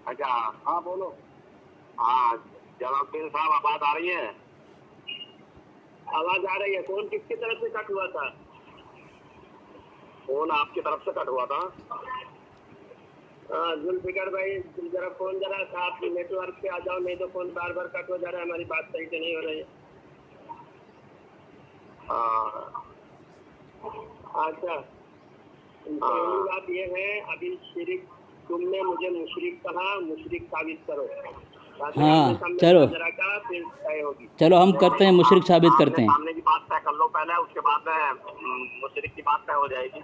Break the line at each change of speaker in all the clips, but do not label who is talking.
अच्छा। हाँ बोलो। हाँ जलालुद्दीन साहब, आवाज आ रही है? आवाज आ रही है। कौन किसकी तरफ से कट हुआ था? फोन आपकी तरफ से कट हुआ था। हाँ जुल्फिकार भाई, जरा फोन जरा आप नेटवर्क पे आ जाओ, नहीं तो फोन बार बार कट हो जा रहा है, हमारी बात सही से नहीं हो रही है। अच्छा, पहली बात ये है, अभी शिरिक तुमने मुझे मुशरिक कहा, मुशरिक साबित करो।
हाँ चलो
का फिर तय होगी।
चलो हम करते हैं, मुशरिक साबित करते हैं।
सामने की बात तय कर लो पहले, उसके बाद में मुशरिक की बात तय हो जाएगी।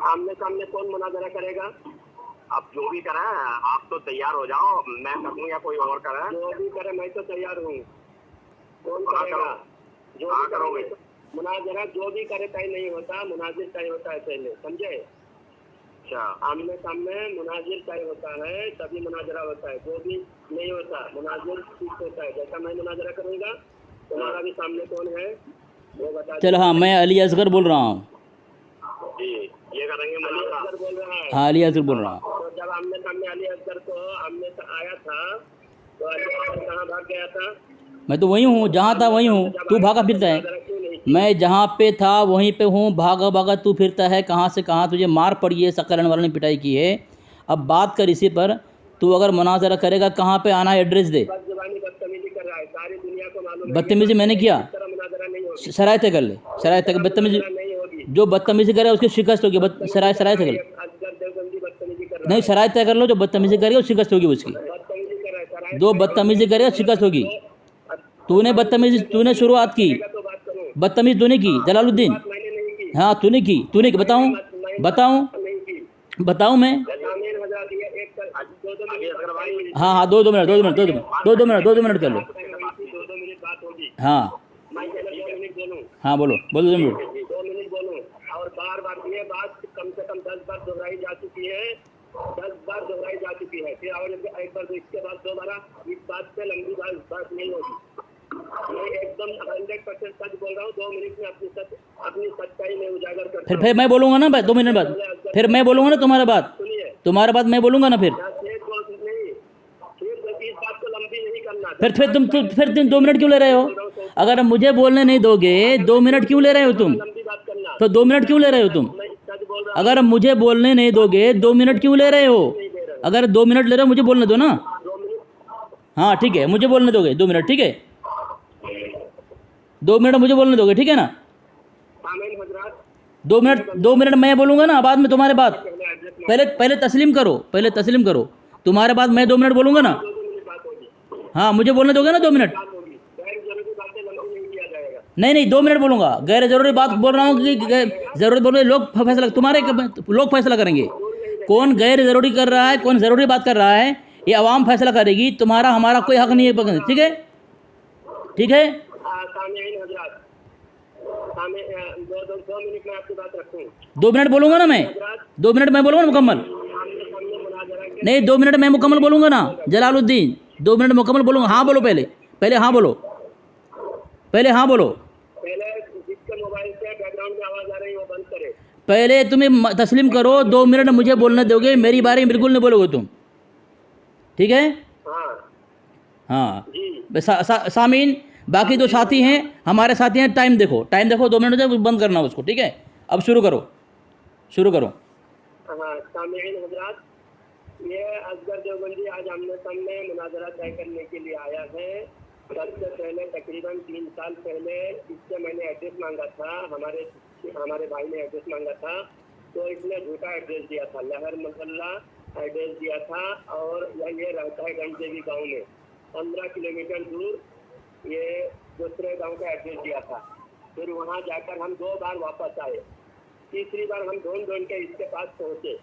आमने सामने कौन मुनाजरा करेगा? आप जो भी करें, आप तो तैयार हो जाओ, मैं करूँ या कोई और करे? जो भी करे मैं तो तैयार हूँ। कौन करेगा? जो भी करोगे मुनाजरा, जो भी करे तय नहीं होता, मुनाजिर तय होता है पहले, समझे? अच्छा, आमने सामने मुनाजिर तय होता है तभी मुनाजरा होता है, जो भी नहीं होता मुनाजिर ठीक होता है। जैसा मैं मुनाजरा करूँगा, तुम्हारा भी सामने कौन है वो बता।
चलो हाँ, मैं अली असगर बोल रहा हूँ।
जी, ये करेंगे मुनाजरा। बोल रहा है।
हाँ अली असगर बोल रहा हूँ।
तो जब आमने सामने अली असगर को आमने आया था, तो अली असगर कहाँ भाग गया था?
मैं तो वही हूँ, जहाँ था वही हूँ, तू भागा फिरता है। मैं जहाँ पे था वहीं पे हूँ, भागा भागा तू फिरता है, कहाँ से कहाँ तुझे मार पड़ी है, सकलन वाले ने पिटाई की है। अब बात कर इसी पर, तू अगर मुनाजरा करेगा कहाँ पे आना है, एड्रेस दे।
बदतमीजी कर रहा है, सारी दुनिया को मालूम है।
बदतमीजी मैंने किया? शराय तय कर ले, शराय तय। बदतमीजी जो बदतमीजी करे उसकी शिकस्त होगी। शराय तय कर ले। नहीं, शराय तय कर लो, जो बदतमीजी करेगा शिकस्त होगी उसकी। जो बदतमीजी करेगा शिकस्त होगी। तूने बदतमीजी, तूने शुरुआत की, बदतमीजी तूने की जलालुद्दीन। हाँ तूने की, तूने की। बताऊं बताऊं बताऊं मैं? हाँ हाँ, दो मिनट कर लो। हाँ हाँ बोलो 2 मिनट।
2 मिनट बोलूं, और बार बार ये बात कम से कम 10 बार दोहराई जा चुकी है, 10 बार दोहराई जा चुकी है। फिर और एक बार, इसके बाद दोबारा इस बात पे लंबी बात नहीं होगी। मैं एकदम 100% सच बोल रहा हूँ। 2 मिनट में अपनी सच्चाई में उजागर करता हूं।
फिर मैं बोलूँगा ना भाई, 2 मिनट बाद फिर मैं बोलूँगा ना तुम्हारा बात, तुम्हारा बात मैं बोलूँगा ना फिर। फिर तुम 2 मिनट क्यों ले रहे हो? अगर मुझे बोलने नहीं दोगे, 2 मिनट क्यों ले रहे हो तुम? तो 2 मिनट क्यों ले रहे हो तुम? अगर मुझे बोलने नहीं दोगे, 2 मिनट क्यों ले रहे हो? अगर 2 मिनट ले रहे हो, मुझे बोलने दो ना। हाँ ठीक है, मुझे बोलने दोगे 2 मिनट, ठीक है? 2 मिनट मुझे बोलने दोगे, ठीक है ना? 2 मिनट मैं बोलूँगा ना, बाद में तुम्हारे बात। पहले तस्लीम करो, तुम्हारे बाद मैं 2 मिनट बोलूँगा ना। हाँ मुझे बोलने दोगे ना 2 मिनट? नहीं 2 मिनट बोलूँगा। गैर ज़रूरी बात बोल रहा हूँ कि ज़रूरी बोल रहे, लोग फैसला, तुम्हारे लोग फैसला करेंगे कौन गैर ज़रूरी कर रहा है, कौन ज़रूरी बात कर रहा है, ये आवाम फैसला करेगी। तुम्हारा हमारा कोई हक नहीं है, ठीक है? ठीक है, 2 मिनट बोलूँगा ना मैं, 2 मिनट मैं बोलूँगा ना मुकम्मल। नहीं 2 मिनट मैं मुकम्मल बोलूँगा ना जलालुद्दीन, 2 मिनट मुकम्मल बोलूँगा। हाँ बोलो, पहले हाँ बोलो, पहले हाँ बोलो। पहले तुम्हें तस्लीम करो, 2 मिनट मुझे बोलने दोगे, मेरी बारे में बिल्कुल नहीं बोलोगे तुम, ठीक है? हाँ सामीन, बाकी जो साथी हैं, हमारे साथी हैं, टाइम देखो 2 मिनट से बंद करना उसको, ठीक है? अब शुरू करो।
ये असगर देवबंदी आज आमने सामने मुनाजरा तय करने के लिए आया है। सबसे पहले तकरीबन 3 साल पहले इससे मैंने एड्रेस मांगा था, हमारे भाई ने एड्रेस मांगा था, तो इसने झूठा एड्रेस दिया था, लहर मोहल्ला एड्रेस दिया था, और ये रहता है गंजदेवी गाँव में, 15 किलोमीटर दूर ये दूसरे गाँव का एड्रेस दिया था। फिर वहाँ जाकर हम 2 बार वापस आए। तीसरी बार हम ढूंढ के इसके पास पहुँचे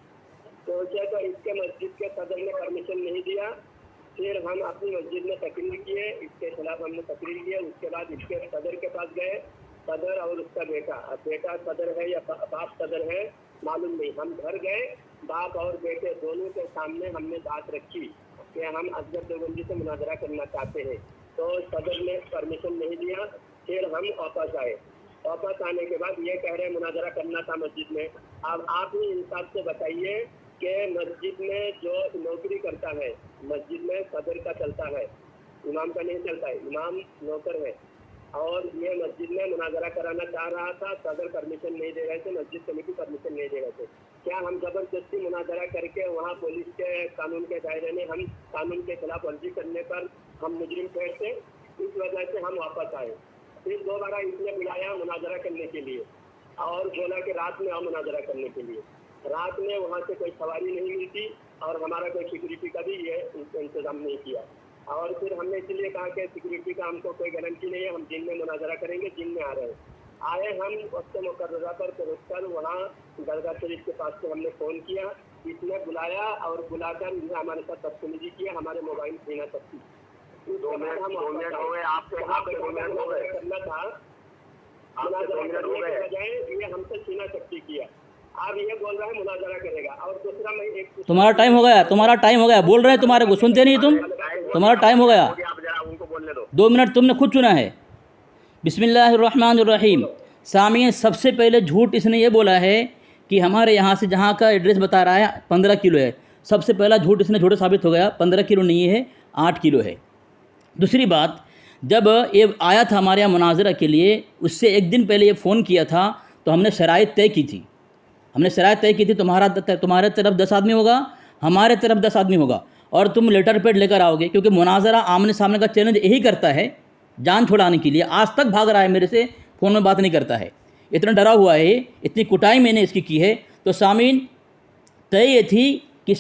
तो इसके मस्जिद के सदर ने परमिशन नहीं दिया। फिर हम अपनी मस्जिद में तकरीर किए, इसके खिलाफ हमने तकरीर किए। उसके बाद इसके सदर के पास गए, सदर और उसका बेटा सदर है या बाप सदर है मालूम नहीं, हम घर गए, बाप और बेटे दोनों के सामने हमने बात रखी कि हम असगर देवबंदी से मुनाजरा करना चाहते हैं, तो सदर ने परमिशन नहीं दिया। फिर हम वापस आए, वापस आने के बाद ये कह रहे मुनाजरा करना था मस्जिद में। अब आप ही इंसाफ से बताइए कि मस्जिद में जो नौकरी करता है, मस्जिद में सदर का चलता है, इमाम का नहीं चलता है, इमाम नौकर है, और ये मस्जिद में मुनाजरा कराना चाह रहा था, सदर परमिशन नहीं दे रहे थे, मस्जिद कमेटी परमिशन नहीं दे रहे थे। क्या हम जबरदस्ती मुनाजरा करके वहाँ पुलिस के कानून के दायरे में हम कानून के खिलाफ वर्जी करने पर हम मुजरिम ठहरते? इस वजह से हम वापस आए। फिर दोबारा इसने बुलाया मुनाजरा करने के लिए और बोला कि रात में आओ मुनाजरा करने के लिए। रात में वहाँ से कोई सवारी नहीं मिलती और हमारा कोई सिक्योरिटी का भी ये इंतजाम नहीं किया। और फिर हमने इसलिए कहा कि सिक्योरिटी का हमको कोई गारंटी नहीं है, हम दिन में मुनाजरा करेंगे। दिन में आ रहे हैं, आए हम वक्त मुकर्ररा पर पहुँचकर वहाँ दरगाह शरीफ के पास से हमने फ़ोन किया, इसने बुलाया और बुलाकर हमारे साथ बदतमीजी किया, हमारे मोबाइल छीना तक की। करना था, बजाय ये हमसे छीना चक्की किया। अब ये बोल रहा है मुनाजरा करेगा। और दूसरा मैं एक,
तुम्हारा टाइम हो गया, तुम्हारा टाइम हो गया, बोल रहे हैं तुम्हारे को, सुनते नहीं तुम, तुम्हारा टाइम हो गया,
उनको बोलने दो,
2 मिनट तुमने खुद चुना है। बिस्मिल्लाहिर्रहमानिर्रहीम। सामिया, सबसे पहले झूठ इसने ये बोला है कि हमारे यहाँ से जहाँ का एड्रेस बता रहा है 15 किलो है। सबसे पहला झूठ इसने झूठा साबित हो गया, 15 किलो नहीं है, 8 किलो है। दूसरी बात, जब ये आया था हमारे यहाँ मुनाजरा के लिए, उससे एक दिन पहले ये फ़ोन किया था, तो हमने शराइत तय की थी, तुम्हारे तरफ 10 आदमी होगा, हमारे तरफ 10 आदमी होगा, और तुम लेटर पैड लेकर आओगे, क्योंकि मुनाजरा आमने सामने का चैलेंज यही करता है, जान छुड़ाने के लिए। आज तक भाग रहा है मेरे से, फ़ोन में बात नहीं करता है, इतना डरा हुआ है, इतनी कुटाई मैंने इसकी की है। तो सामीन, तय ये थी कि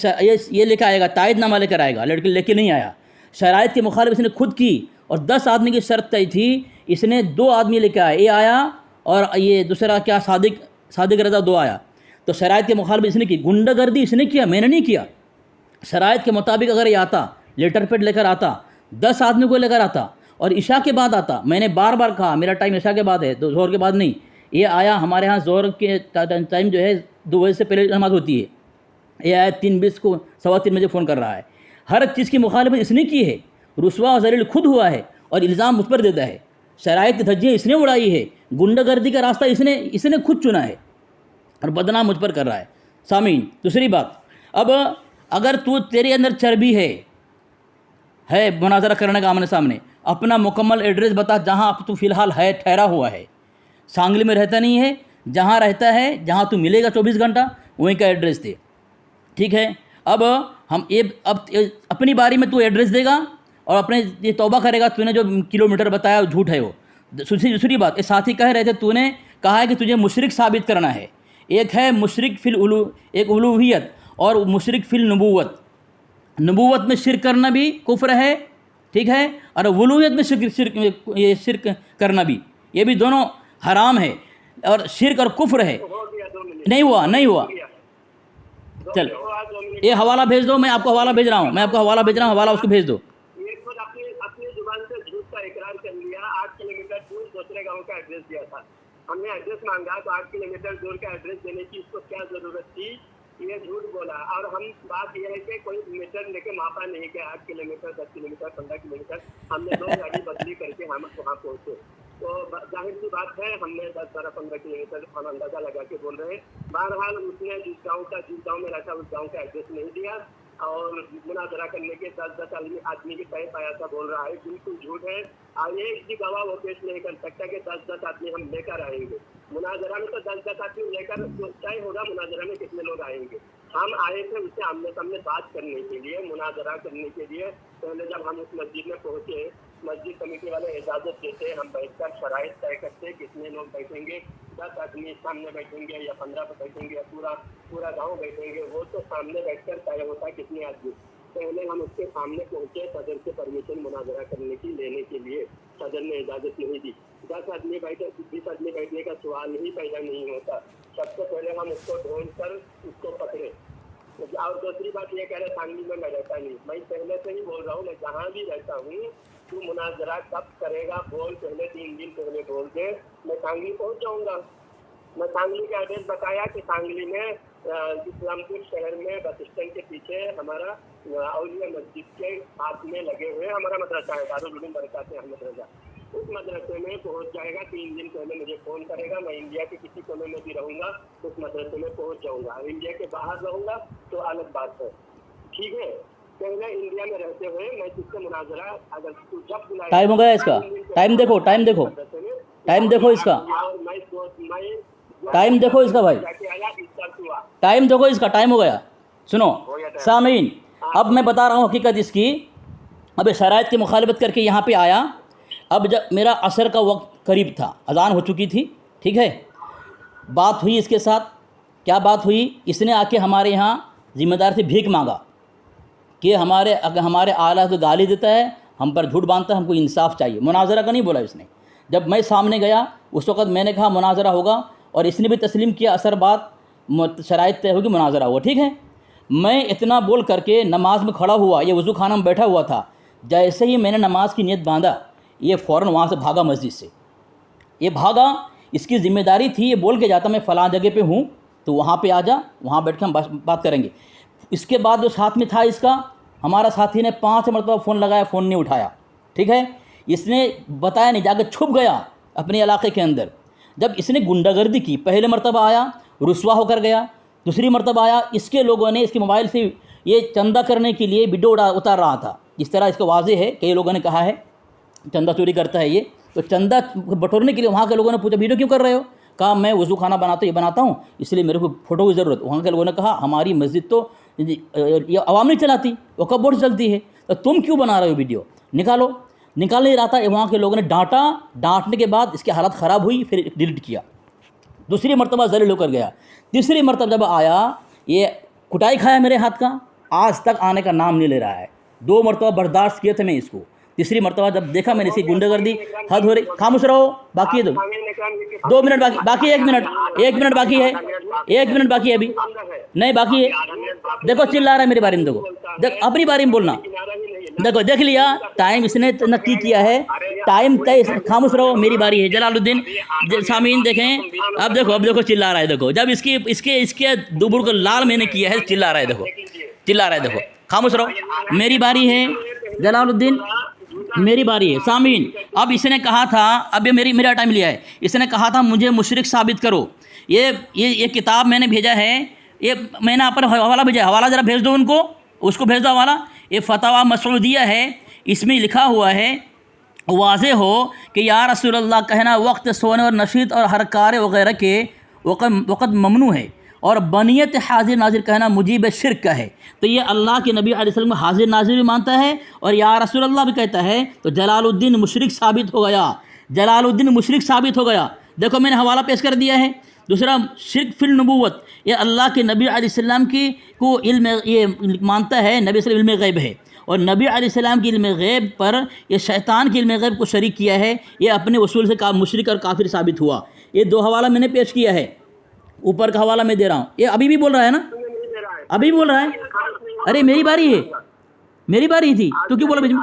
ये लेकर आएगा, तायदनामा लेकर आएगा, लड़के लेके नहीं आया। शराइत के मुखालिफ इसने खुद की, और 10 आदमी की शर्त तय थी, इसने 2 आदमी लेकर आया, ये आया और ये दूसरा क्या सादिक रज़ा 2 आया। तो शराइत के मुखालिफ इसने की, गुंडागर्दी इसने किया, मैंने नहीं किया। शराइत के मुताबिक अगर ये आता, लेटर पैड लेकर आता, 10 आदमी को लेकर आता और इशा के बाद आता, मैंने बार बार कहा मेरा टाइम इशा के बाद है, तो ज़ोहर के बाद नहीं। ये आया, हमारे यहाँ ज़ोहर के टाइम जो है 2 बजे से पहले नमाज़ होती है, ये आया 3:20 को, 3:15 बजे फ़ोन कर रहा है। हर चीज़ की मुखालिफत इसने की है, रुसवा और ज़लील खुद हुआ है और इल्ज़ाम मुझ पर देता है। शराइत की धज्जियाँ इसने उड़ाई है, गुंडागर्दी का रास्ता इसने खुद चुना है और बदनाम मुझ पर कर रहा है। सामीन, दूसरी बात, अब अगर तेरे अंदर चर्बी है मुनाजरा करने का आमने सामने, अपना मुकम्मल एड्रेस बता, जहाँ अब तू फ़िलहाल है, ठहरा हुआ है। सांगली में रहता नहीं है, जहाँ रहता है, जहाँ तू मिलेगा 24 घंटा, वहीं का एड्रेस दे, ठीक है। अब अपनी बारी में तू एड्रेस देगा और अपने ये तौबा करेगा, तूने जो किलोमीटर बताया वो झूठ है वो। दूसरी बात, ये साथी कह रहे थे, तूने कहा है कि तुझे मुशरिक साबित करना है। एक है मुशरिक फिल उलूहियत और मुशरिक फिल नबूवत। नबूवत में शिरक करना भी कुफ्र है, ठीक है, और उलूहियत में शिरक करना भी, ये भी दोनों हराम है, और शिरक और कुफ्र है। नहीं हुआ। चल, ये हवाला भेज दो, मैं आपको हवाला भेज रहा हूँ, हवाला उसको भेज दो।
अपनी जुबान से झूठ का इकरार कर लिया। 8 किलोमीटर दूर दूसरे गांव का एड्रेस दिया था, हमने एड्रेस मांगा तो 8 किलोमीटर दूर का एड्रेस देने की इसको क्या जरूरत थी? ये झूठ बोला। और हम बात यह है कि कोई मीटर लेके मापा नहीं कि 8 किलोमीटर, 10 किलोमीटर, 15 किलोमीटर, हमने 2 गाड़ी बदली करके हम वहाँ पहुँचे। तो जाहिर सी बात है, हमने 10, 12, 15 किलोमीटर हम अंदाजा लगा के बोल रहे हैं। बहरहाल उसने जिस गाँव में रहता उस गाँव का एड्रेस नहीं दिया और मुनाजरा करने के 10 आदमी के तय पाया था बोल रहा है, बिल्कुल झूठ है। और एक भी गवाह वो पेश नहीं कर सकता कि 10 आदमी हम लेकर आएंगे मुनाजरा में। तो 10 आदमी लेकर तय होगा मुनाजरा में कितने लोग आएंगे। हम आए थे उससे आमने सामने बात करने के लिए, मुनाजरा करने के लिए। पहले जब हम उस मस्जिद में पहुंचे, मस्जिद कमेटी वाले इजाज़त देते, हम बैठकर शराइत तय करते कितने लोग बैठेंगे, 10 आदमी सामने बैठेंगे या 15 बैठेंगे या पूरा गांव बैठेंगे, वो तो सामने बैठकर तय होता कितने आदमी। पहले हम उसके सामने पहुंचे, सदर से परमिशन मुनाजरा करने की लेने के लिए, सदर ने इजाज़त नहीं दी। 10 आदमी बैठे, 20 आदमी बैठने का सवाल ही पैदा नहीं होता। सबसे पहले हम उसको ढूंढ कर उसको पकड़े। और दूसरी बात ये कह रहे सांगली में मैं रहता नहीं, मैं पहले से ही बोल रहा हूँ, मैं जहाँ भी रहता हूँ, तू मुनाजरा कब करेगा बोल, पहले 3 दिन पहले बोल दे, मैं सांगली पहुँच जाऊँगा। मैं सांगली का एड्रेस बताया कि सांगली में इस्लामपुर शहर में बस स्टैंड के पीछे हमारा औलिया मस्जिद के हाथ में लगे हुए हमारा मदरसा है, दारुल उलूम बरकात अहमद रजा। उस मदरसे में पहुंच जाएगा। 3 दिन पहले मुझे फोन करेगा, मैं इंडिया के किसी कोने में भी रहूंगा उस मदरसे में पहुंच जाऊंगा। इंडिया के बाहर रहूंगा तो अलग बात है, ठीक है। पहले इंडिया में रहते हुए मैं तुझसे मुनाजरा अगर तू जब बुलाएगा।
टाइम हो गया इसका, टाइम देखो, टाइम देखो, टाइम देखो इसका, टाइम देखो इसका भाई, टाइम देखो इसका, टाइम हो गया। सुनो सामीन, अब मैं बता रहा हूँ हकीकत इसकी। अब शराइत की मुखालफत करके यहाँ पे आया। अब जब मेरा असर का वक्त करीब था, अजान हो चुकी थी, ठीक है। बात हुई इसके साथ, क्या बात हुई, इसने आके हमारे यहाँ ज़िम्मेदार से भीख मांगा कि हमारे आला तो गाली देता है, हम पर झूठ बांधता है, हमको इंसाफ चाहिए। मुनाजरा का नहीं बोला इसने। जब मैं सामने गया उस वक़्त मैंने कहा मुनाजरा होगा, और इसने भी तस्लीम किया, असर बाद शराइत तय होगी, मुनाजरा हुआ, ठीक है। मैं इतना बोल करके नमाज में खड़ा हुआ, ये वज़ू खाना में बैठा हुआ था। जैसे ही मैंने नमाज की नियत बांधा, ये फ़ौरन वहाँ से भागा मस्जिद से। ये भागा, इसकी ज़िम्मेदारी थी, ये बोल के जाता मैं फ़लाँ जगह पे हूँ, तो वहाँ पे आ जा, वहाँ बैठ के हम बात करेंगे। इसके बाद जो साथ में था इसका, हमारा साथी ने 5 मरतबा फ़ोन लगाया, फ़ोन नहीं उठाया, ठीक है। इसने बताया नहीं, जाकर छुप गया अपने इलाके के अंदर। जब इसने गुंडागर्दी की, पहले मरतबा आया, रुस्वा होकर गया, दूसरी मरतबा आया, इसके लोगों ने इसके मोबाइल से ये चंदा करने के लिए वीडियो उतार रहा था। जिस तरह इसका वाजे है, कई लोगों ने कहा है चंदा चोरी करता है ये, तो चंदा बटोरने के लिए वहाँ के लोगों ने पूछा वीडियो क्यों कर रहे हो, कहा मैं वज़ू खाना बनाता हूँ इसलिए मेरे को फ़ोटो की ज़रूरत। वहाँ के लोगों ने कहा हमारी मस्जिद तो ये अवाम नहीं चलाती, वो कब बोर्ड चलती है, तो तुम क्यों बना रहे हो वीडियो, निकाल नहीं रहा था। वहाँ के लोगों ने डांटा, डांटने के बाद इसकी हालत ख़राब हुई, फिर डिलीट किया। दूसरी मरतबा ज़लील होकर गया। तीसरी मरतबा जब आया, ये कुटाई खाया मेरे हाथ का, आज तक आने का नाम नहीं ले रहा है। 2 मरतबा बर्दाश्त किए थे मैं इसको। तीसरी मरतबा जब देखा मैंने इसकी गुंडागर्दी हद हो रही, खामोश रहो, बाकी है 2 मिनट बाकी 1 मिनट बाकी है, 1 मिनट बाकी है अभी, नहीं बाकी है। देखो चिल्ला रहा है मेरे बारे में, देखो अपनी बारे में बोलना, देखो देख लिया टाइम इसने नक्की किया है, टाइम तय। खामोश रहो, मेरी बारी है। जलालुद्दीन सामीन देखें, अब देखो चिल्ला रहा है, देखो जब इसके दुबुर को लाल मैंने किया है, चिल्ला रहा है, देखो खामोश रहो, मेरी बारी है। जलालुद्दीन मेरी बारी है। सामीन, अब इसने कहा था, अब ये मेरा टाइम लिया है, इसने कहा था मुझे मुशरिक साबित करो। ये किताब मैंने भेजा है, ये मैंने आप पर हवाला भेजा है, हवाला ज़रा भेज दो उनको, उसको भेज दो हवाला। ये फतवा मसूदिया है, इसमें लिखा हुआ है वाज़े हो कि या रसूलल्लाह कहना वक्त सोने और नशीद और हरकार वगैरह के वक़्त ममनू है, और बनियत हाजिर नाजिर कहना मुजीब शिरक का है। तो ये अल्लाह के नबी अलैहि सल्लम हाजिर नाजिर भी मानता है और या रसूलल्लाह भी कहता है, तो जलालुद्दीन मुशरिक साबित हो गया। देखो मैंने हवाला पेश कर दिया है। दूसरा, शिरक फिल नबूवत, ये अल्लाह के नबी अलैहिस्सलाम की को इल्म ये मानता है, नबी सल्लल्लाहु अलैहि वसल्लम इल्म गैब है, और नबी अलैहिस्सलाम की इल्म गैब पर ये शैतान की इल्म गैब को शरीक किया है। ये अपने उसूल से मुशरिक और काफिर साबित हुआ। ये 2 हवाला मैंने पेश किया है, ऊपर का हवाला मैं दे रहा हूँ। ये अभी भी बोल रहा है ना, अभी बोल रहा है। अरे मेरी बारी है, मेरी बारी थी, तू क्यों बोला बीच में?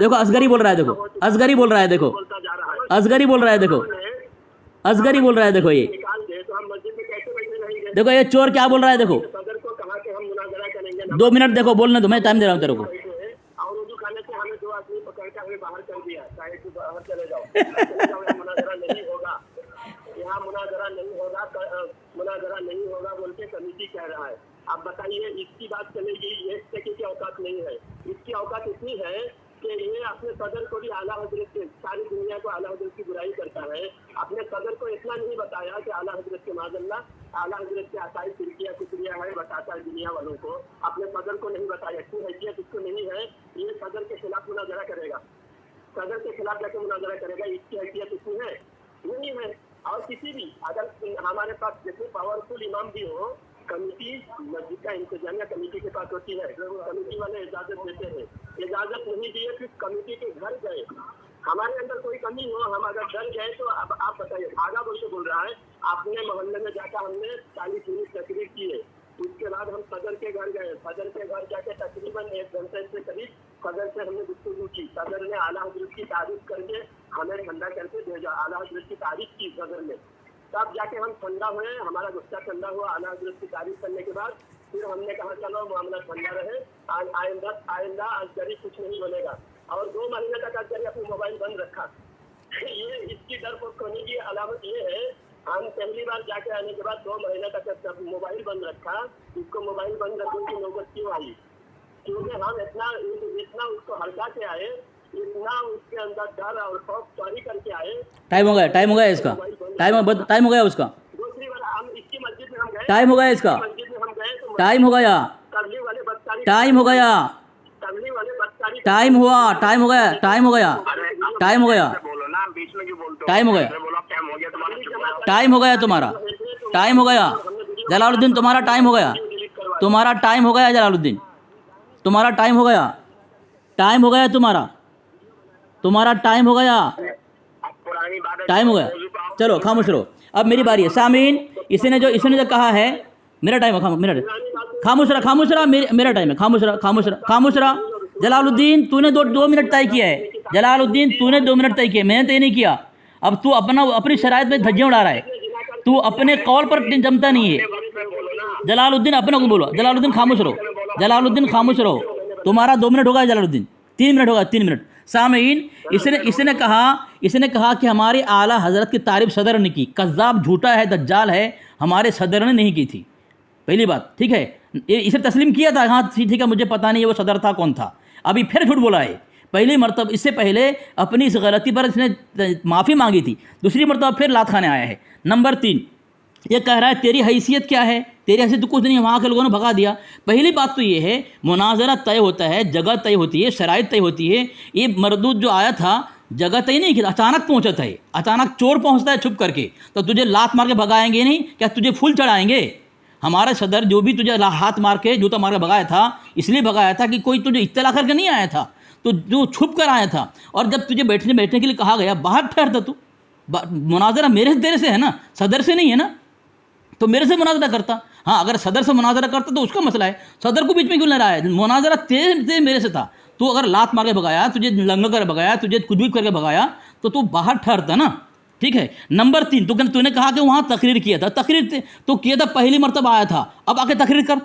देखो असगरी बोल रहा है, देखो असगरी बोल रहा है, देखो असगरी बोल रहा है, देखो ये देखो ये चोर क्या बोल रहा है, देखो 2 मिनट देखो बोलने दो, मैं टाइम दे रहा हूँ तेरे को।
मुनाजरा नहीं होगा बोल के कमेटी कह रहा है। आप बताइए इसकी बात चलेगी? ये की औकात नहीं है। इसकी औकात इतनी है कि ये अपने सदर को भी आला हजरत के, सारी दुनिया को आला हजरत की बुराई करता है। अपने सदर को इतना नहीं बताया कि आला हजरत के माज़अल्लाह आला हजरत के असाई फिरकिया कुतरिया है, बताता है दुनिया वालों को। अपने सदर को नहीं बताया, इतनी हैसियत इसको नहीं है। ये सदर के खिलाफ मुनाजरा करेगा, सदर के खिलाफ जाके मुनाजरा करेगा, इसकी हैसियत इतनी है नहीं है। और किसी भी अगर हमारे पास जितने पावरफुल इमाम भी हो, कमेटी मस्जिद का इंतजामिया कमेटी के पास होती है, कमेटी वाले इजाजत देते हैं। इजाजत नहीं दिए फिर कमेटी के घर गए, हमारे अंदर कोई कमी हो, हम अगर डर गए तो अब आप बताइए, भागा बोल के बोल रहा है। अपने मोहल्ले में जाकर हमने 40 तकरीर की है, उसके बाद हम सदर के घर गए, सदर के घर जाके तकरीबन 1 घंटे से करीब सदर से हमने गुफ्तगू की। सदर ने आला हजरत की तारीफ करके हमें ठंडा करके भेजा, आला हजरत की तारीफ की सदर ने, तब जाके हम ठंडा हुए, हमारा गुस्सा ठंडा हुआ। आला हजरत की तारीफ करने के बाद फिर हमने कहा चलो मामला ठंडा रहे, आइंदा असगरी कुछ नहीं बनेगा। और 2 महीने तक अगर अपनी मोबाइल बंद रखा। ये इसकी डर होने की अलामत ये है, हम पहली बार जाके आने के बाद 2 महीने तक मोबाइल बंद रखा। इसको मोबाइल बंद रखने की नौबत क्यों आई? क्योंकि हम इतना उसको हल्का के आए, इतना उसके अंदर डर और खौफ जारी करके आए।
टाइम हो गया इसका, टाइम हो गया उसका।
दूसरी बार हम इसकी मस्जिद में हम गए,
टाइम हो गया इसका,
मस्जिद में हम गए तो
टाइम हो गया,
तबलीग वाले बदकारी,
टाइम हो गया,
तबलीग वाले बदकारी,
टाइम हो गया, टाइम हो गया,
बोलो ना, बीच में क्यों बोलते हो?
टाइम हो गया,
बोला टाइम हो गया तुम्हारा,
टाइम हो गया तुम्हारा, टाइम हो गया जलालुद्दीन, तुम्हारा टाइम हो गया, तुम्हारा टाइम हो गया जलालुद्दीन, तुम्हारा टाइम हो गया, टाइम हो गया तुम्हारा टाइम हो गया,
पुरानी बात
टाइम हो गया। चलो खामोश रहो, अब मेरी बारी है। सामीन, इसने जो कहा है, मेरा टाइम है, खामोश रहा, मेरा टाइम है, खामोश रहा। जलालुद्दीन तूने 2 मिनट तय किया है, जलालुद्दीन तूने 2 मिनट तय किया, मैंने तय नहीं किया। अब तू अपनी शरायत में धज्जियाँ उड़ा रहा है, तू अपने कॉल पर जमता नहीं है। जलालुद्दीन अपने को बोलो, जलालुद्दीन खामोश रहो, तुम्हारा 2 मिनट होगा जलालुद्दीन, 3 मिनट होगा, 3 मिनट। सामीन, इसने कहा कि हमारे आला हजरत की तारीफ सदर ने की, कज़्ज़ाब, झूठा है, दज्जाल है, हमारे सदर ने नहीं की थी। पहली बात, ठीक है, इसे तस्लीम किया था, हाँ ठीक है, मुझे पता नहीं है वो सदर था कौन था। अभी फिर झूठ बोला है। पहली मरतब, इससे पहले अपनी इस गलती पर इसने माफ़ी मांगी थी, दूसरी मरतब फिर लात खाने आया है। नंबर 3, ये कह रहा है तेरी हैसियत क्या है, तेरी हैसियत तो कुछ नहीं है, वहाँ के लोगों ने भगा दिया। पहली बात तो ये है, मुनाजरा तय होता है, जगह तय होती है, शराइत तय होती है। ये मरदूद जो आया था, जगह तय नहीं कि अचानक पहुँचा था, अचानक चोर पहुँचता है छुप करके, तो तुझे लात मार के भगाएंगे नहीं क्या? तुझे फूल चढ़ाएंगे? हमारे सदर जो भी तुझे हाथ मार के, जूता मार के भगाया था, इसलिए भगाया था कि कोई तुझे इत्तला करके नहीं आया था, तो जो छुप कर आया था। और जब तुझे बैठने के लिए कहा गया, बाहर ठहरता तू, मुनाजरा मेरे तेरे से है ना, सदर से नहीं है ना, तो मेरे से मुनाजरा करता। हाँ, अगर सदर से मुनाजरा करता तो उसका मसला है, सदर को बीच में क्यों ले रहा है? मुनाजरा तेरे मेरे से था। तू अगर लात मार के भगाया, तुझे लंगा कर भगाया, तुझे कुछ भी करके भगाया, तो तू बाहर ठहरता ना, ठीक है। नंबर 3, तूने कहा कि वहाँ तकरीर किया था, तकरीर तो किया था, पहली मरतबा आया था, अब आके तकरीर कर,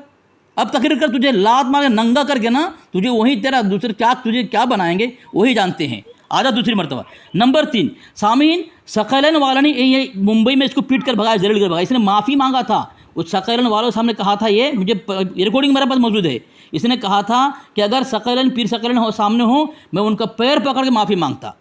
अब तकरीर कर। तुझे लात मार के नंगा करके ना, तुझे वही तेरा दूसरे तुझे क्या बनाएंगे वही जानते हैं। आजा दूसरी मरतबा। नंबर 3, सामीन, सकैलन वाला ने ये मुंबई में इसको पीट कर भगाया, जरूर कर भगाया, इसने माफ़ी मांगा था। उस सकैलन वालों के सामने कहा था, ये मुझे रिकॉर्डिंग मेरे पास मौजूद है, इसने कहा था कि अगर सकैलन पीर सकैलन हो सामने हो, मैं उनका पैर पकड़ के माफ़ी मांगता,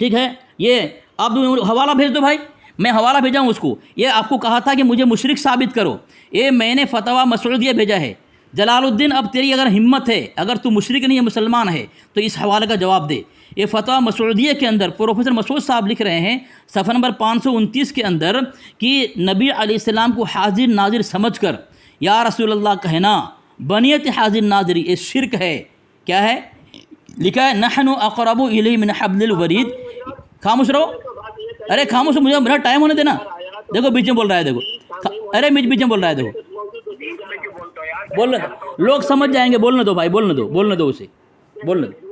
ठीक है। ये आप हवाला भेज दो भाई, मैं हवाला भेजा हूँ उसको। ये आपको कहा था कि मुझे मुशरिक साबित करो, ये मैंने फतवा मसऊदिया भेजा है। जलालुद्दीन, अब तेरी अगर हिम्मत है, अगर तू मुशरिक नहीं है, मुसलमान है, तो इस हवाले का जवाब दे। ये फतवा मसऊदिया के अंदर प्रोफेसर मसूद साहब लिख रहे हैं, सफ़ा नंबर 529 के अंदर, कि नबी अलैहिस्सलाम को हाजिर नाजिर समझकर या रसूलल्लाह कहना बनियत हाजिर नाजिरी ये शिरक है। क्या है लिखा है? नहनु अक़रबु इलैहि मिन हब्लिल वरीद। खामोश रहो, अरे खामोश, मुझे मेरा टाइम होने देना। देखो बीच में बोल रहा है, देखो, अरे बीच में बोल रहा है, देखो, बोलने दो, लोग समझ जाएंगे, बोलने दो भाई, बोलने दो उसे, बोलने दो।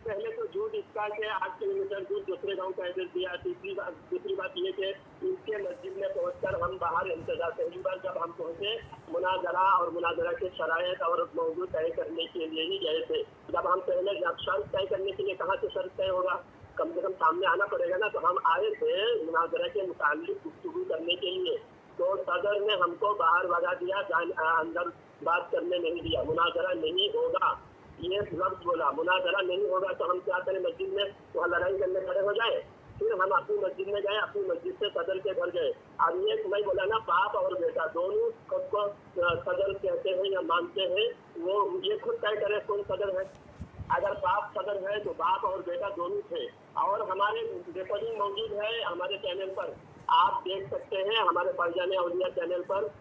पहले तो झूठ इसका के 8 किलोमीटर दूर दूसरे गांव का एड्रेस दिया। दूसरी बात ये कि इसके मस्जिद में पहुंचकर हम बाहर इंतजार, पहली बार जब हम पहुंचे मुनाजरा और मुनाजरा के शरायत और मौजूद तय करने के लिए ही गए थे। जब हम पहले शर्त तय करने के लिए, कहाँ से शर्त तय होगा, कम से कम सामने आना पड़ेगा ना। तो हम आए थे मुनाजरा के मुताल्लिक गुफ्तगू करने के लिए, तो सदर ने हमको बाहर भगा दिया, अंदर बात करने नहीं दिया। मुनाजरा नहीं होगा ये लफ्ज़ बोला, मुनाजरा नहीं होगा तो हम क्या करें? मस्जिद में वहाँ लड़ाई करने खड़े हो जाए? फिर हम अपनी मस्जिद में गए, अपनी मस्जिद से सदर के घर गए। अब ये मैं बोला ना, बाप और बेटा दोनों खुद को सदर कहते हैं या मानते हैं, वो ये खुद तय करे कौन सदर है। अगर बाप सदर है तो बाप और बेटा दोनों थे। और हमारे रिकॉर्डिंग मौजूद है हमारे चैनल पर, आप देख सकते हैं, हमारे फैजान औलिया चैनल पर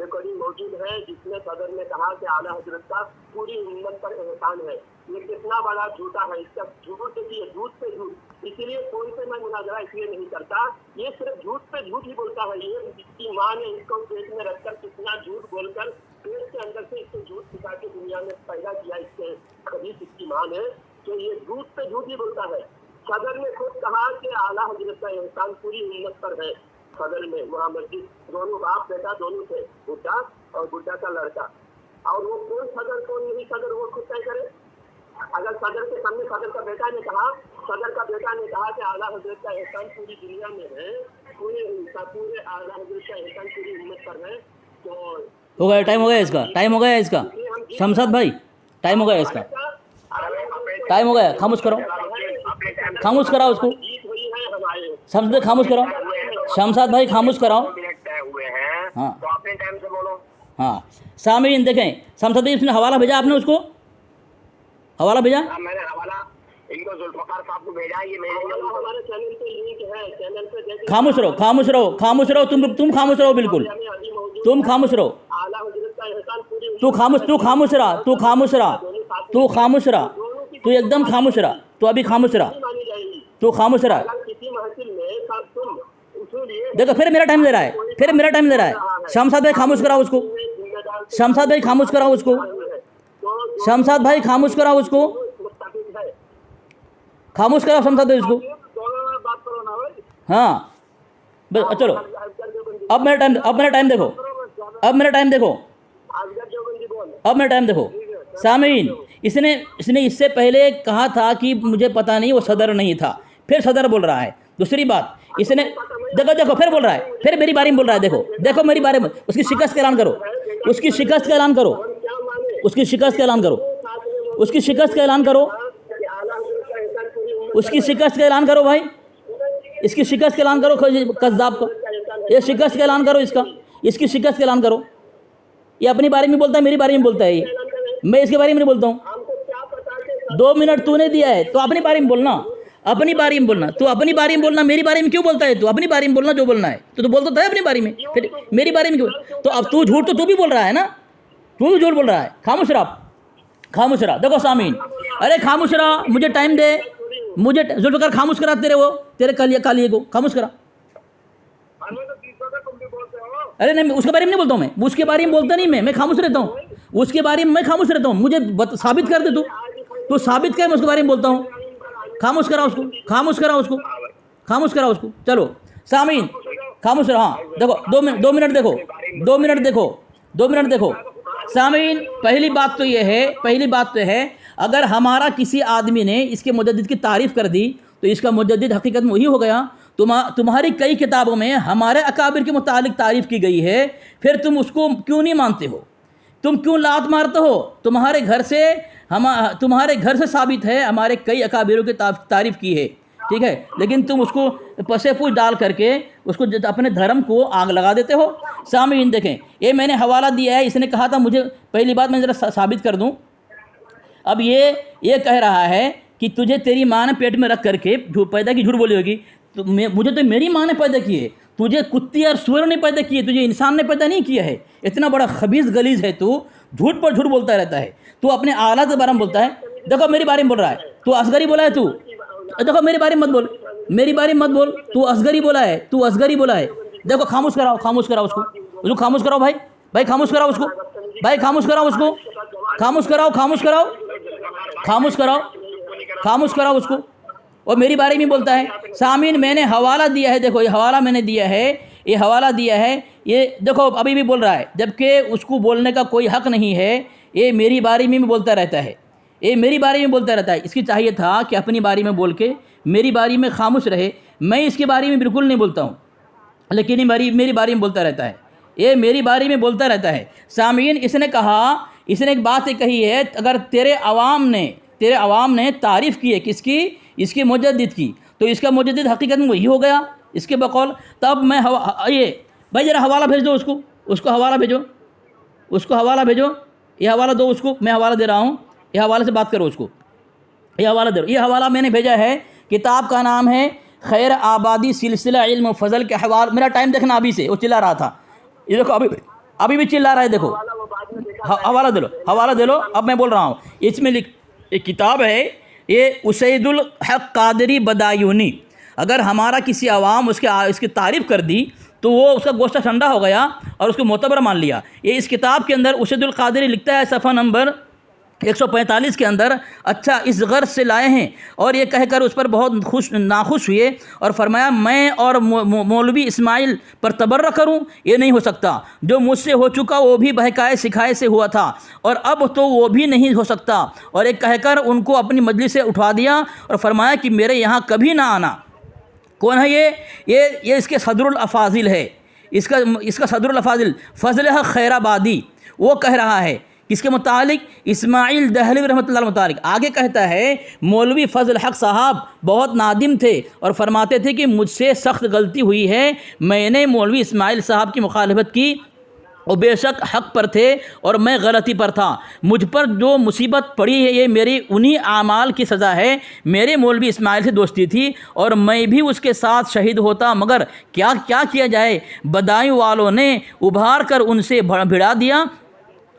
रिकॉर्डिंग मौजूद है, जिसमें सदर ने कहा कि आला हजरत का पूरी उम्मत पर एहसान है। ये कितना बड़ा झूठा है, इसका झूठ देखिए, झूठ पे झूठ। इसीलिए कोई से मैं मुनाजरा इसलिए नहीं करता, ये सिर्फ झूठ पे झूठ ही बोलता है। ये इसकी माँ ने इसको पेट में रखकर कितना झूठ बोलकर पेट के अंदर से इसको झूठ सिखा के दुनिया में पैदा किया, इसके खबीस इसकी माँ ने, तो ये झूठ पे झूठ ही बोलता है। सदर ने खुद कहा कि आला हजरत का एहसान पूरी उम्मत पर है। सदर में वहाँ मस्जिद दोनों बाप बेटा दोनों थे, बुढ़ा और बुढ़ा का लड़का। और वो कौन सदर कौन नहीं सदर वो खुद तय करे। अगर सदर के सामने सदर का बेटा ने कहा कि आला हजरत का एहसान पूरी दुनिया में है, पूरे आला हजरत का एहसान पूरी उम्मत पर है, तो
हो गया, टाइम हो गया इसका, टाइम हो गया इसका। शमशाद भाई टाइम हो गया इसका, टाइम हो गया, खामोश करो, खामोश कराओ उसको, शमशाद खामोश कराओ, शमशाद भाई खामोश कराओ। हाँ
तो अपने टाइम से बोलो।
हाँ सामीन देखें, शमशाद भाई उसने हवाला भेजा, आपने उसको हवाला भेजा?
मैंने हवाला इनको जुल्फकार साहब को भेजा, ये मेरे हमारे चैनल पे लिंक है, चैनल पे
खामोश रहो, खामोश रहो, खामोश रहो, तुम खामोश रहो, बिल्कुल तुम खामोश रहो,
आला हजरत का एहसान पूरी
तू खामोश रहा, तू खामोश रहा, तू खामोश रहा, तू एकदम खामोश रहा, तू अभी खामोश रहा,
मानी जाएगी।
तू खामोश रहा।
किसी महफिल में सब तुम उसूल ये
देखो फिर मेरा टाइम ले रहा है, फिर मेरा टाइम ले रहा है। शमशाद भाई खामोश कराओ उसको, शमशाद भाई खामोश कराओ उसको, शमशाद भाई खामोश कराओ उसको, खामोश कराओ शमशाद भाई उसको।
बात करो ना भाई।
हाँ बस चलो, अब मेरा टाइम देखो, अब मेरा टाइम देखो, अब मेरा टाइम देखो। सामीन इसने इससे पहले कहा था कि मुझे पता नहीं, वो सदर नहीं था, फिर सदर बोल रहा है। दूसरी बात इसने देखो फिर बोल रहा है, फिर मेरी बारी में बोल रहा है। देखो मेरी बारे में, उसकी शिकस्त का ऐलान करो, उसकी शिकस्त का ऐलान करो, उसकी शिकस्त का ऐलान करो, उसकी शिकस्त का ऐलान करो, उसकी शिकस्त का ऐलान करो भाई, इसकी शिकस्त का ऐलान करो कज़्ज़ाब का, ये शिकस्त का ऐलान करो इसका, इसकी शिकस्त का ऐलान करो। ये अपनी बारे में बोलता है, मेरी बारे में बोलता है, ये मैं इसके बारे में नहीं बोलता हूँ। 2 मिनट तूने दिया है तो अपनी बारे में बोलना, अपनी बारे में बोलना, तू अपनी बारे में बोलना, मेरी बारे में क्यों बोलता है? तू अपनी बारे में बोलना जो बोलना है, तो बोलता है अपनी बारे में, फिर मेरी बारे में क्यों? तो अब तू झूठ तो तू भी बोल रहा है ना, तू भी झूठ बोल रहा है। खामोश रहा, खामोश रहा। देखो सामीन, अरे खामोश रहा, मुझे टाइम दे, मुझे जुल्फ़िकार खामोश करा, तेरे कालिए को खामोश करा। अरे नहीं, उसके बारे में नहीं बोलता हूँ मैं, उसके बारे में बोलता नहीं मैं खामोश रहता हूँ, उसके बारे में मैं खामोश रहता हूँ। मुझे साबित कर दे, तू साबित कर, मैं उसके बारे में बोलता हूँ। खामोश करा उसको, खामोश करा उसको, खामोश करा उसको। चलो सामीन खामोश रहा। हाँ देखो 2 मिनट देखो, 2 मिनत देखो सामीन। पहली बात तो ये है, अगर हमारा किसी आदमी ने इसके मुजद्दिद की तारीफ़ कर दी तो इसका मुजद्दिद हकीकत में वही हो गया। तुम्हारी कई किताबों में हमारे अकाबिर के मुतालिक तारीफ़ की गई है, फिर तुम उसको क्यों नहीं मानते हो? तुम क्यों लात मारते हो? तुम्हारे घर से साबित है हमारे कई अकाबिरों की तारीफ़ की है, ठीक है, लेकिन तुम उसको पसे पूछ डाल करके उसको अपने धर्म को आग लगा देते हो। सामीन देखें, ये मैंने हवाला दिया है, इसने कहा था मुझे, पहली बात मैं ज़रा साबित कर दूं। अब ये कह रहा है कि तुझे तेरी माँ ने पेट में रख करके पैदा की, झूठ बोली होगी, तो मुझे तो मेरी माँ ने पैदा की है, तुझे कुत्ती और सूअर ने पैदा की है, तुझे इंसान ने पैदा नहीं किया है। इतना बड़ा खबीज़ गलीज़ है तू, झूठ पर झूठ बोलता रहता है। तू अपने आला के बारे में बोलता है। देखो मेरी बारे में बोल रहा है, तू असगरी बोला है। तू देखो मेरी बारे में मत बोल, मेरी बारे में मत बोल, तू असगरी बोला है, तू असगरी बोला है। देखो खामोश कराओ उसको खामोश कराओ भाई खामोश कराओ उसको, भाई खामोश कराओ उसको, खामोश कराओ उसको। और मेरी बारे में बोलता है। सामीन मैंने हवाला दिया है, देखो ये हवाला मैंने दिया है, ये देखो अभी भी बोल रहा है, जबकि उसको बोलने का कोई हक़ नहीं है। ये मेरी बारे में बोलता रहता है, इसकी चाहिए था कि अपनी बारी में बोल के मेरी बारी में खामोश रहे। मैं इसके बारे में बिल्कुल नहीं बोलता हूँ, लेकिन ये मेरी बारी में बोलता रहता है, ये मेरी बारी में बोलता रहता है। सामीन इसने एक बात कही है, अगर तेरे अवाम ने तारीफ़ की है किसकी? इसके मुजद्दिद की, तो इसका मुजद्दिद हकीकत में वही हो गया इसके बकौल। तब मैं ये भाई ज़रा हवाला भेज दो उसको हवाला भेजो, ये हवाला दो उसको, मैं हवाला दे रहा हूँ, ये हवाले से बात करो उसको, ये हवाला दे। ये हवाला मैंने भेजा है, किताब का नाम है खैर आबादी सिलसिला इल्म फजल के हवाले। मेरा टाइम देखना, अभी से वो चिल्ला रहा था, ये देखो अभी भी चिल्ला रहा है। देखो हवाला दे लो। अब मैं बोल रहा हूँ, इसमें एक किताब है, ये उसैदुल हक कादरी बदायूनी। अगर हमारा किसी अवाम इसकी तारीफ़ कर दी तो वो उसका गोश्ता ठंडा हो गया और उसको मोतबर मान लिया। ये इस किताब के अंदर उसैदुल कादरी लिखता है, सफ़ा नंबर 145 के अंदर, अच्छा इस गर्ज से लाए हैं, और ये कहकर उस पर बहुत नाखुश हुए और फरमाया मैं और मौलवी इस्माइल पर तबर्रा करूं, ये नहीं हो सकता। जो मुझसे हो चुका वो भी बहकाए सिखाए से हुआ था और अब तो वो भी नहीं हो सकता। और एक कहकर उनको अपनी मजलिस से उठा दिया और फरमाया कि मेरे यहाँ कभी ना आना। कौन है ये इसके सदरुल अफाजिल है, इसका सदरुल अफाजिल फजल खैराबादी, वो कह रहा है किसके मुतालिक, इस्माइल दहलवी रहमतुल्लाह मुतालिक। आगे कहता है मौलवी फजल हक साहब बहुत नादिम थे और फरमाते थे कि मुझसे सख्त गलती हुई है, मैंने मौलवी इस्माइल साहब की मुखालफत की, वो बेशक हक़ पर थे और मैं गलती पर था। मुझ पर जो मुसीबत पड़ी है ये मेरी उन्हीं आमाल की सज़ा है। मेरे मौलवी इस्माइल से दोस्ती थी और मैं भी उसके साथ शहीद होता, मगर क्या क्या किया जाए, बदायूं वालों ने उभार कर उनसे भिड़ा दिया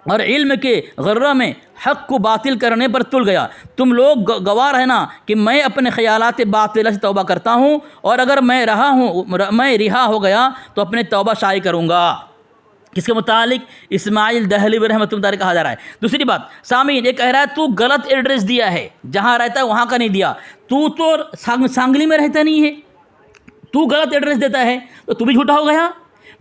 और इल्म के गर्रा में हक़ को बातिल करने पर तुल गया। तुम लोग गवाह रहना कि मैं अपने ख़यालात बातिल से तौबा करता हूँ और अगर मैं रिहा हो गया तो अपने तौबा शाही करूँगा। किसके मुतालिक, इस्माइल दहलवी रहमतुल्लाह कहा जा रहा है। दूसरी बात, सामीन ये कह रहा है तू गलत एड्रेस दिया है, जहाँ रहता है वहाँ का नहीं दिया, तू तो सांगली में रहता नहीं है, तू गलत एड्रेस देता है तो तू भी झूठा हो गया।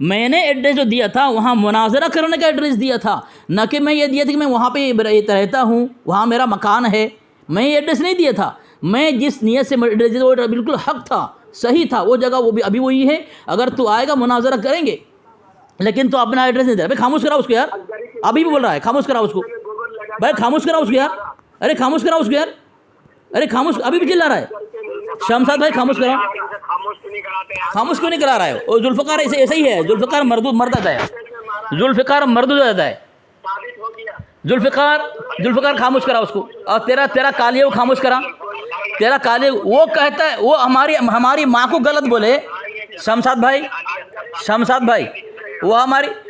मैंने एड्रेस जो दिया था वहाँ मुनाजरा करने का एड्रेस दिया था, न कि मैं ये दिया था कि मैं वहाँ पे रहता हूँ, वहाँ मेरा मकान है। मैं ये एड्रेस नहीं दिया था, मैं जिस नीयत से एड्रेस दिया वो बिल्कुल हक़ था, सही था, वो जगह वो भी अभी वही है। अगर तू आएगा मुनाजरा करेंगे, लेकिन तो अपना एड्रेस नहीं दे रहा। भाई खामोश करा उसको यार, अभी भी बोल रहा है, खामोश करा उसको भाई, खामोश करा उसको यार, अरे खामोश करा उसको यार, अरे खामोश, अभी भी चिल्ला रहा है। शमशाद भाई खामोश करा, खामोश क्यों नहीं करा रहा है? और जुल्फ़िकार ऐसे ही है, जुल्फ़िकार मर्द आता है, जुल्फ़िकार मर्द आता है। जुल्फ़िकार खामोश करा उसको, और तेरा कालिया वो खामोश करा, तेरा कालिया वो कहता है वो हमारी माँ को गलत बोले। शमशाद भाई वो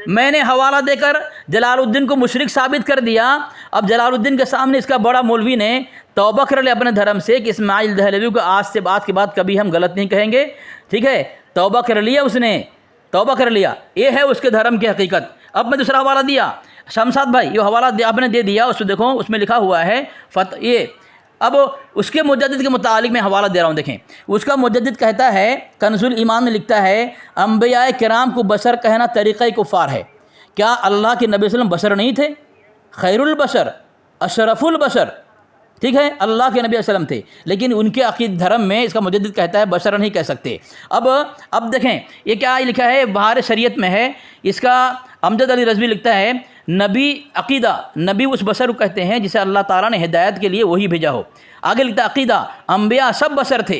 मैंने हवाला देकर जलालुद्दीन को मुशरिक साबित कर दिया। अब जलालुद्दीन के सामने इसका बड़ा मौलवी ने तौबा कर लिया अपने धर्म से कि इस्माइल दहलवी को आज के बाद कभी हम गलत नहीं कहेंगे, ठीक है, तौबा कर लिया उसने, तौबा कर लिया, ये है उसके धर्म की हकीकत। अब मैं दूसरा हवाला दिया, शमशाद भाई ये हवाला आपने दे दिया, उसको देखो उसमें लिखा हुआ है ये। अब उसके मुजद्दिद के मुतालिक मैं हवाला दे रहा हूँ, देखें उसका मुजद्दिद कहता है, कंजुल ईमान में लिखता है, अंबिया किराम को बशर कहना तरीक़ा कुफ़ार है। क्या अल्लाह के नबी वसल्लम बशर नहीं थे? खैरुल बशर, अशरफुल बशर, ठीक है, अल्लाह के नबी वसल्लम थे, लेकिन उनके अकीद धर्म में इसका मुजद्दिद कहता है बशर नहीं कह सकते। अब देखें ये क्या लिखा है, बहार शरीयत में है, इसका अमजद अली रज़वी लिखता है, नबी अकीदा, नबी उस बशर को कहते हैं जिसे अल्लाह ताला ने हिदायत के लिए वही भेजा हो। आगे लिखता है अकीदा, अंबिया सब बशर थे,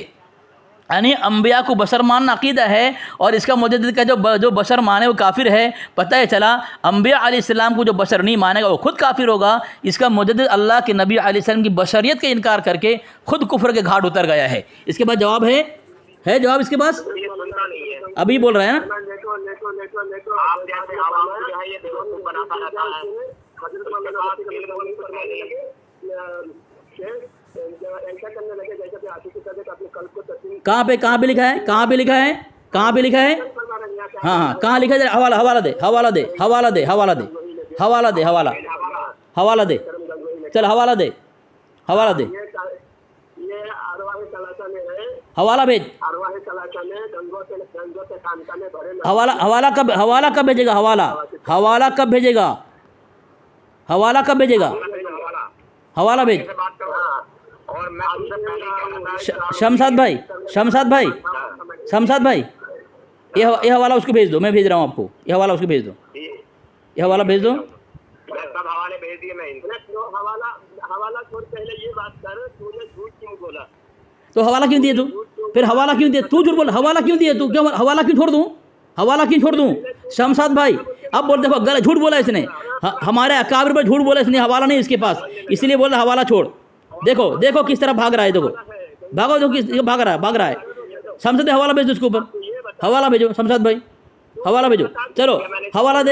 यानी अंबिया को बशर मानना अकीदा है। और इसका मुजद्दिद का जो बशर माने वो काफिर है। पता है चला अंबिया अलैहिस्सलाम को जो बशर नहीं मानेगा वो खुद काफिर होगा। इसका मुजद्दिद अल्लाह के नबी अलैहिस्सलाम की बशरियत का इनकार करके खुद कुफ्र के घाट उतर गया है। इसके बाद जवाब है जवाब इसके पास अभी बोल रहे हैं ना, कहाँ पे लिखा है, कहाँ पे लिखा है, हाँ कहाँ लिखा है, हवाला दे, चल हवाला दे, हवाला भेज, हवाला कब भेजेगा, हवाला कब भेजेगा, हवाला भेज। शमशाद भाई ये हवाला उसको भेज दो, मैं भेज रहा हूँ आपको, ये हवाला उसको भेज दो, ये हवाला भेज दो। तो हवाला क्यों दिए तू, फिर हवाला क्यों दिया तू, झूठ बोल, हवाला क्यों दिए तू, क्यों हवाला क्यों छोड़ दूँ, शमशाद भाई अब बोल, देखो गलत झूठ बोला इसने, हमारे अकाबिर पर झूठ बोला इसने, हवाला नहीं इसके पास, इसलिए बोल रहा हवाला छोड़। देखो किस तरह भाग रहा है, देखो किस भाग रहा है। शमशाद हवाला भेज दो उसके ऊपर, हवाला भेजो शमशाद भाई, हवाला भेजो, चलो हवाला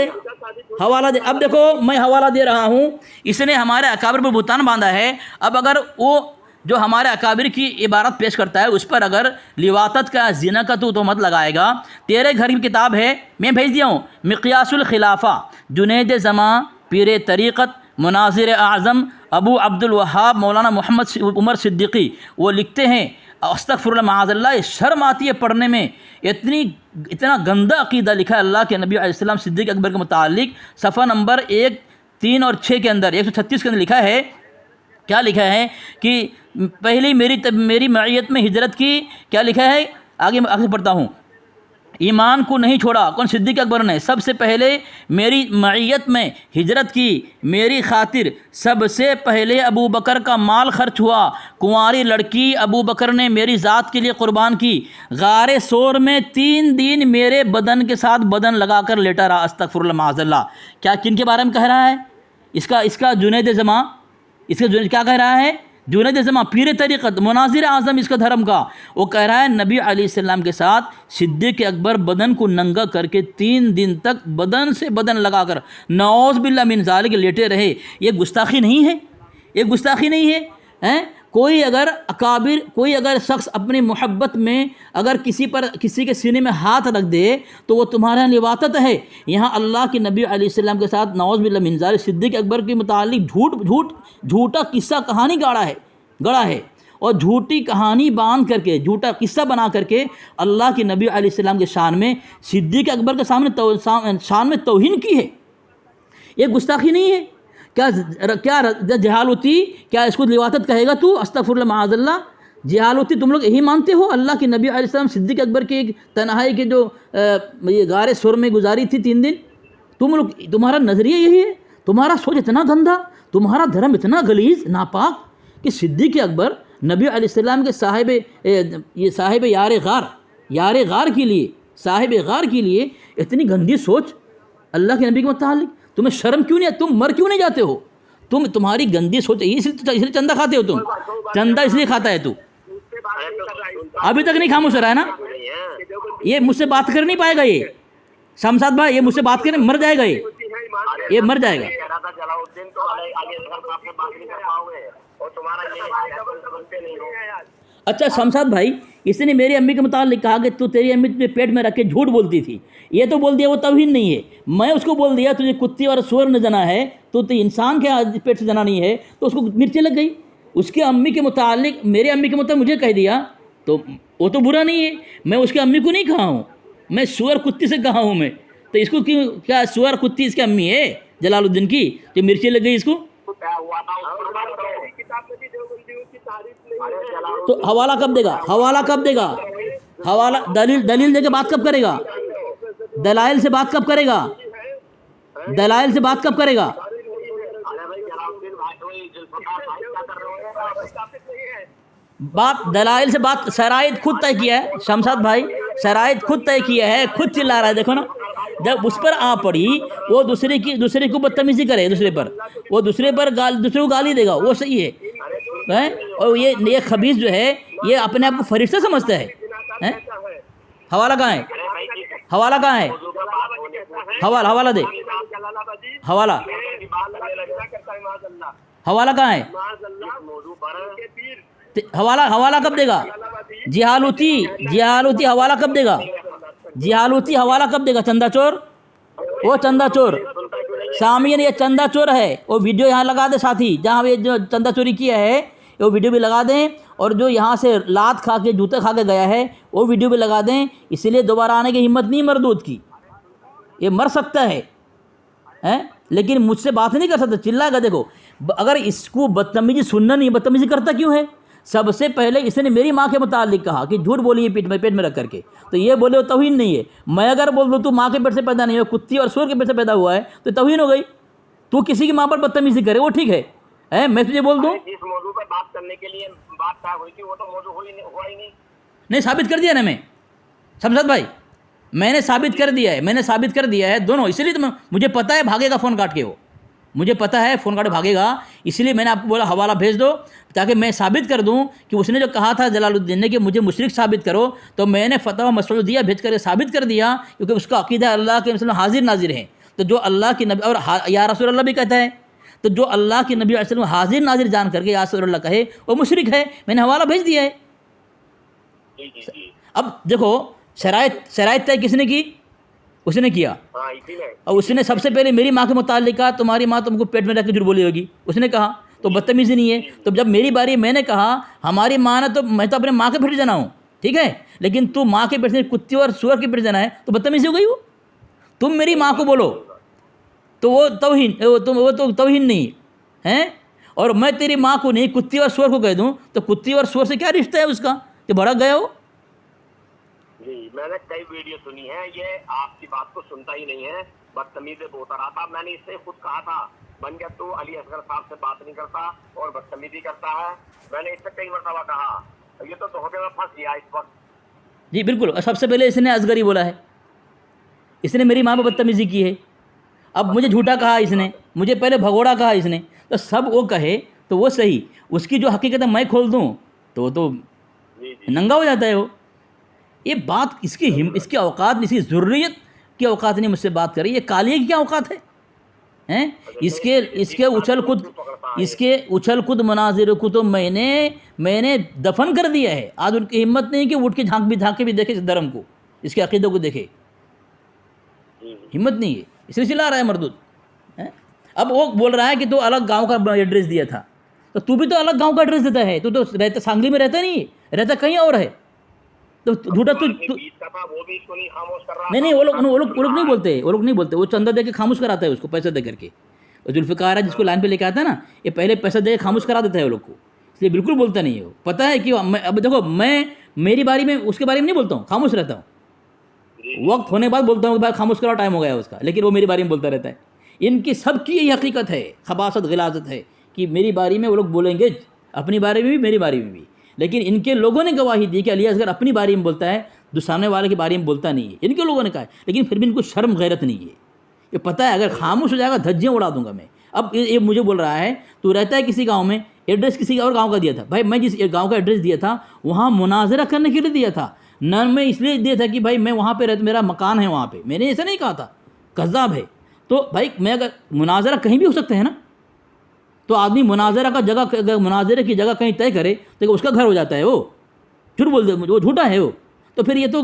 दे। अब देखो मैं हवाला दे रहा हूँ, इसने हमारे अकाबिर पर बुतान बांधा है। अब अगर वो जो हमारे अकाबिर की इबारत पेश करता है उस पर अगर लिवातत का, जिना का तो मत लगाएगा, तेरे घर की किताब है, मैं भेज दिया हूँ, मिक़यासुल खिलाफा, जुनैद ज़मा, पीर तरीक़त, मुनाज़िर आज़म अबू अब्दुल वहाब मौलाना मोहम्मद उमर सिद्दीकी, वो लिखते हैं अस्तग़फिरुल्लाह माअज़ल्लाह, शर्म आती है पढ़ने में, इतना गंदा अक़ीदा लिखा है अल्लाह के नबी अलैहिस्सलाम सिद्दीक़ अकबर के मुतालिक। सफ़ा नंबर 1, 3 और 6 के अंदर 136 के अंदर लिखा है, क्या लिखा है कि पहली मेरी मईयत में हिजरत की, क्या लिखा है, आगे पढ़ता हूँ। ईमान को नहीं छोड़ा, कौन? सिद्दीक़ अकबर ने। सबसे पहले मेरी मईयत में हिजरत की, मेरी खातिर सबसे पहले अबू बकर का माल खर्च हुआ, कुंवारी लड़की अबू बकर ने मेरी ज़ात के लिए क़ुरबान की, गारे सोर में 3 दिन मेरे बदन के साथ बदन लगाकर लेटा रहा। अस्तग़फिरुल्लाह माअज़ल्लाह। क्या किन के बारे में कह रहा है? इसका जुनैद ज़मा, क्या कह रहा है? जुनैद ज़मा पीर तरीक़त, मुनाज़िर आज़म इसका धर्म का, वो कह रहा है नबी अलैहिस्सलाम के साथ सिद्दीक़ अकबर बदन को नंगा करके 3 दिन तक बदन से बदन लगाकर नऊज़ बिल्लाह मिन ज़ालिक लेटे रहे। ये गुस्ताखी नहीं है? ये गुस्ताखी नहीं है? हैं? कोई अगर शख्स अपनी मोहब्बत में अगर किसी के सीने में हाथ रख दे तो वो तुम्हारा लिवातत है। यहाँ अल्लाह के नबी अलैहिस्सलाम के साथ नऊज़ बिल्लाह मिन ज़ालिक सिद्दीक़ अकबर के मुतालिक झूठा किस्सा कहानी गढ़ा है और झूठी कहानी बांध करके, झूठा किस्सा बना करके अल्लाह के नबी अलैहिस्सलाम के शान में सिद्दीक़ अकबर के शान में तौहीन की है। ये गुस्ताखी नहीं है? क्या जहालती, क्या इसको लिवातत कहेगा तू? अस्तग़फिरुल्लाह माअज़ल्लाह। जहालती तुम लोग यही मानते हो? अल्लाह के नबी अलैहिस्सलाम सिद्दीक़ अकबर के एक तन्हाई के जो ये गारे सुर में गुजारी थी 3 दिन, तुम्हारा नज़रिया यही है? तुम्हारा सोच इतना गंदा, तुम्हारा धर्म इतना गलीज़ नापाक कि सिद्दीक़ अकबर नबी अलैहिस्सलाम के साहिब यार गार के लिए इतनी गंदी सोच अल्लाह के नबी के मुतालिक। तुम्हें शर्म क्यों नहीं? तुम मर क्यों नहीं जाते हो? तुम्हारी गंदी सोच, इसलिए चंदा खाते हो तुम। चंदा इसलिए खाता है तू। अभी तक नहीं खामोश रहा है ना? ये मुझसे बात कर नहीं पाएगा। ये शमशाद भाई, ये मुझसे बात करने मर जाएगा। ये मर जाएगा। अच्छा शमशाद भाई, इसने मेरी अम्मी के मुतालिक कहा कि तू तेरी अम्मी तुझे पेट में रख के झूठ बोलती थी, ये तो बोल दिया वो तौहीन नहीं है। मैं उसको बोल दिया तुझे कुत्ती और सुअर ने जना है, तो इंसान के पेट से जना नहीं है, तो उसको मिर्ची लग गई। उसके अम्मी के मुतालिक, मेरी अम्मी के मुतालिक मुझे कह दिया, तो वो तो बुरा नहीं है। मैं उसके अम्मी को नहीं कहा हूँ, मैं सुअर कुत्ती से कहा हूँ मैं। तो इसको क्यों, क्या सुअर कुत्ती इसकी अम्मी है जलालुद्दीन की, जो मिर्ची लग गई इसको? तो हवाला कब देगा? हवाला दलील देके बात कब करेगा? दलाइल से बात कब करेगा? दलाइल से बात, शराइत खुद तय किया है शमशाद भाई, शराइत खुद तय किया है, खुद चिल्ला रहा है। देखो ना, जब उस पर आ पड़ी, वो दूसरे को बदतमीजी करे, दूसरे को गाली देगा, वो सही है? और ये खबीस जो है ये अपने आप को फरिश्ता समझता है? हवाला कहाँ है? हवाला दे, हवाला कहाँ है? हवाला कब देगा? जिहालूती हवाला कब देगा? चंदा चोर, वो चंदा चोर सामियन, ये चंदा चोर है। वो वीडियो यहाँ लगा दे साथी, जहाँ ये जो चंदा चोरी किया है वो वीडियो भी लगा दें, और जो यहाँ से लात खा के जूते खा के गया है वो वीडियो भी लगा दें। इसलिए दोबारा आने की हिम्मत नहीं मरदूद की। ये मर सकता है लेकिन मुझसे बात नहीं कर सकता, चिल्लाएगा। देखो, अगर इसको बदतमीजी सुनना नहीं, बदतमीजी करता क्यों है? सबसे पहले इसने मेरी माँ के मुतालिक कहा कि झूठ बोली है पेट में रख करके, तो ये बोले वो तौहीन नहीं है। मैं अगर बोल दूँ तू माँ के पेट से पैदा नहीं हो, कुत्ती और सुअर के पेट से पैदा हुआ है, तो तौहीन हो गई। तू किसी की माँ पर बदतमीजी करे वो ठीक है? मैं तुझे बोल दूँ,
जिस मौजू पर बात करने के लिए बात हुई थी वो तो मौजू हुआ ही
नहीं, साबित कर दिया ना मैं शमशाद भाई, मैंने साबित कर दिया है दोनों। इसलिए तो मुझे पता है भागेगा फ़ोन काट के, वो मुझे पता है फ़ोन काट भागेगा, इसलिए मैंने आपको बोला हवाला भेज दो, ताकि मैं साबित कर दूं कि उसने जो कहा था जलालुद्दीन ने कि मुझे मुशरिक साबित करो, तो मैंने फतवा मसऊद दिया, भेज कर साबित कर दिया, क्योंकि उसका अकीदा अल्लाह के वसल्लम हाजिर नाजिर हैं। तो जो अल्लाह के नबी, और या रसूल अल्लाह भी कहता है, तो जो अल्लाह के नबी वसल्लम हाजिर नाजिर जान करके या रसूल अल्लाह कहे वो मुशरिक है। मैंने हवाला भेज दिया है। अब देखो, शराइत तय किसने की? उसने किया।
हाँ इसी में।
और उसने सबसे पहले मेरी माँ के मुताल्लिक कहा तुम्हारी माँ तुमको पेट में रख के झूठ बोली होगी, उसने कहा, तो बदतमीजी नहीं है। तो जब मेरी बारी मैंने कहा हमारी माँ ने, तो मैं तो अपने माँ के पेट जना हूँ, ठीक है, लेकिन तू माँ के पेट से कुत्ती और सुअर के पेट जना है, तो बदतमीजी हो गई वो। तुम मेरी माँ को बोलो तो वो तौहीन, वो तो तौहीन नहीं है। और मैं तेरी माँ को नहीं कुत्ती और सुअर को कह दूँ तो कुत्ती और सुअर से क्या रिश्ता है उसका, कि भड़क गया हो।
जी मैंने कई वीडियो सुनी है, ये आपकी बात को सुनता ही नहीं है, बदतमीज बोलता रहा था। मैंने इससे खुद कहा था बन गया तू अली असगर साहब से बात नहीं करता और बदतमीजी करता है, मैंने इससे कई मरतबा कहा। ये तो धोखे में फंस गया इस वक्त।
जी बिल्कुल। और सबसे पहले इसने असगरी बोला है, इसने मेरी माँ पर बदतमीजी की है। अब मुझे झूठा कहा इसने, मुझे पहले भगोड़ा कहा इसने, तो सब वो कहे तो वो सही, उसकी जो हकीकत है मैं खोल दूँ तो वो तो नंगा हो जाता है वो। ये बात इसकी औकात नहीं, इसकी ज़रूरियत की औकात नहीं मुझसे बात कर रही, ये कालिए की क्या औकात है हैं? इसके उछल कूद मनाजिर को तो मैंने दफन कर दिया है। आज उनकी हिम्मत नहीं कि उठ के झाँक के भी देखे इस धर्म को, इसके अकीदों को देखे, हिम्मत नहीं है, इसलिए चिल्ला रहा है मरदूद हैं। अब वो बोल रहा है कि तू अलग गांव का एड्रेस दिया था, तो तू भी तो अलग गांव का एड्रेस देता है, तू तो रहता सांगली में रहता नहीं, रहता कहीं और है, तो झूठा तू
वो भी इसको नहीं खामोश कर रहा।
नहीं वो लोग नहीं बोलते, वो लोग नहीं बोलते, वो चंदा दे के खामोश कराता है उसको, पैसा दे करके। और जुल्फ़िकार है जिसको लाइन पे लेके आता है ना, ये पहले पैसा दे के खामोश करा देता है वो लोग को, इसलिए बिल्कुल बोलता नहीं है वो। पता है कि अब देखो मैं मेरी बारी में उसके बारे में नहीं बोलता हूँ, खामोश रहता हूँ, वक्त होने बाद बोलता हूँ कि भाई खामोश कराओ टाइम हो गया उसका, लेकिन वो मेरी बारी में बोलता रहता है। इनकी सबकी यही हकीकत है, खबासत गिलाजत है कि मेरी बारी में वो लोग बोलेंगे, अपनी बारे में भी मेरी बारी में भी। लेकिन इनके लोगों ने गवाही दी कि अली असगर अपनी बारी में बोलता है, सामने वाले के बारे में बोलता नहीं है, इनके लोगों ने कहा है। लेकिन फिर भी इनको शर्म गैरत नहीं है, ये पता है अगर खामोश हो जाएगा धज्जियाँ उड़ा दूंगा मैं। अब ये मुझे बोल रहा है तू रहता है किसी गाँव में, एड्रेस किसी और गाँव का दिया था। भाई मैं जिस गाँव का एड्रेस दिया था वहाँ मुनाजरा करने के लिए दिया था, न मैं इसलिए दिया था कि भाई मैं वहाँ पे रहता, मेरा मकान है वहाँ पे, मैंने ऐसा नहीं कहा था, कज़्ज़ाब है। तो भाई मैं अगर मुनाजरा कहीं भी हो सकता है ना, तो आदमी मुनाजरा का जगह, मुनाजरे की जगह कहीं तय करे तो उसका घर हो जाता है, वो झूठ बोल दे, वो झूठा है वो। तो फिर ये तो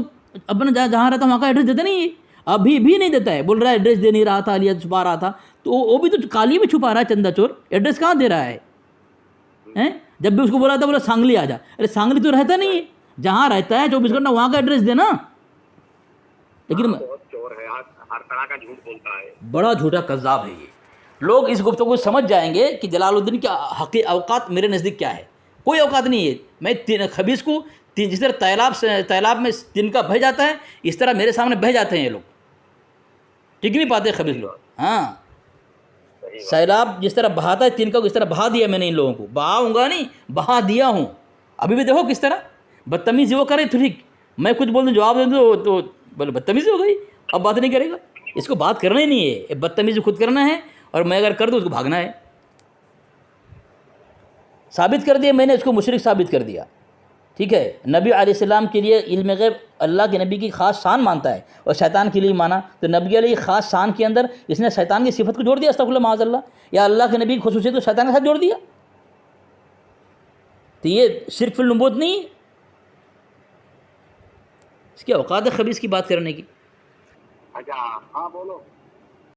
अपना जहाँ रहता वहाँ का एड्रेस देता नहीं है, अभी भी नहीं देता है, बोल रहा है एड्रेस दे नहीं रहा था, अलिया छुपा रहा था। तो वो भी तो काली में छुपा रहा है, चंदा चोर, एड्रेस कहाँ दे रहा है हैं? जब भी उसको बोला था बोला सांगली आ जा, अरे सांगली तो रहता नहीं है, जहाँ रहता है 24 घंटा वहाँ का एड्रेस देना। लेकिन
बहुत चोर है, हर तरह का झूठ बोलता है, बड़ा
झूठा कज़्ज़ाब है ये। लोग इस गुफ्तगू को समझ जाएंगे कि जलालुद्दीन की हक़ी औकात मेरे नज़दीक क्या है। कोई औकात नहीं है। मैं खबीस को जिस तरह तैलाब में तिनका बह जाता है, इस तरह मेरे सामने बह जाते हैं ये लोग, टिक नहीं पाते खबीस लोग। हाँ, सैलाब जिस तरह बहाता है तिनका को, इस तरह बहा दिया मैंने इन लोगों को, बहाऊँगा नहीं, बहा दिया हूँ। अभी भी देखो किस तरह बदतमीज़ी वो करे, ठीक मैं कुछ बोल दूँ जवाब दे दूँ तो बोले बदतमीज़ी हो गई, अब बात नहीं करेगा। इसको बात करना ही नहीं है, बदतमीज़ी खुद करना है, और मैं अगर कर दूँ उसको भागना है। साबित कर दिया मैंने, उसको मुशरिक साबित कर दिया, ठीक है। नबी अलैहिस्सलाम के लिए इल्म गैब अल्लाह के नबी की ख़ास शान मानता है, और शैतान के लिए माना, तो नबी अलैहि ख़ास शान के अंदर इसने शैतान की सिफत को जोड़ दिया, अस्तग़फिरुल्लाह माअज़ल्लाह, या अल्लाह के नबी की खुसूसियत को शैतान के साथ जोड़ दिया। तो ये शिर्क फिल नबूवत नहीं है, इसकी औकात है खबीस की बात करने की।
अच्छा हाँ बोलो।